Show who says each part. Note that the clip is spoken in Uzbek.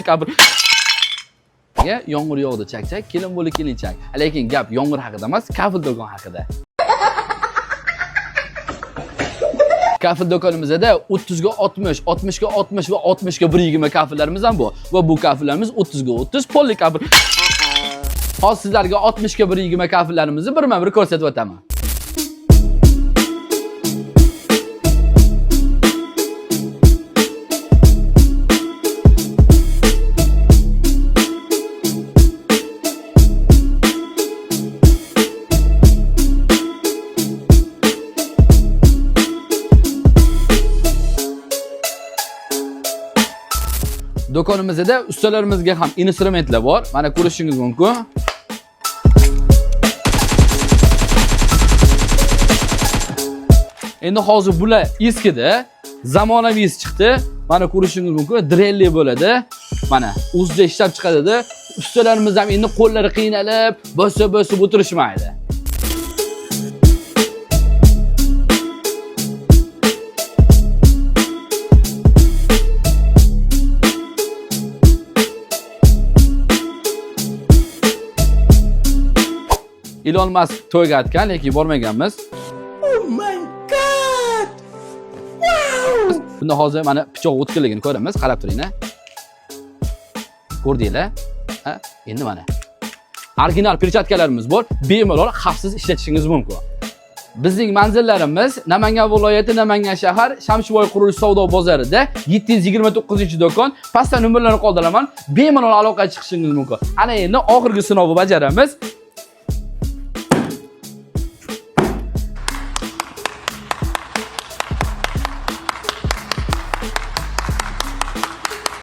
Speaker 1: kabr. Yomg'ir yog'di chak-chak, kelin bo'li kelinchak. Lekin gap yomg'ir haqida emas, kafil do'kon haqida. Kafil do'konimizda 30 ga 60, 60 ga 60 va 60 ga 120 kafillarimiz ham bor. Va bu kafillarimiz 30 ga 30 polli kabr. Hozir sizlarga 60 ga 120 kafillarimizni birma-bir ko'rsatib o'taman. Do'konimizda ustalarimizga ham instrumentlar bor. Mana ko'rishingiz mumkin. Endi hozir bular eskida, zamonaviy chiqdi. Mana ko'rishingiz mumkin, drelli bo'ladi. Mana o'zida ishlab chiqadi. Ustalarimiz ham endi qo'llari qiynalib, bosib o'tirishmaydi. Elon Musk to'yga aytgan, lekin bormaganmiz.
Speaker 2: Oh my god! Wow!
Speaker 1: Bunda hozir mana pichoq o'tkirligini ko'ramiz, qarab turinglar. Ko'rdinglar? Ha, endi mana. Original perchatkalarimiz bor, bemalol xavfsiz ishlatishingiz mumkin. Bizning manzillarimiz Namangan viloyati, Namangan shahar, Shamshiboy qurilish savdo bozorida 729-do'kon. Pastda nomerlarni qoldiraman, bemalol aloqaga chiqishingiz mumkin. Ana endi oxirgi sinovni bajaramiz.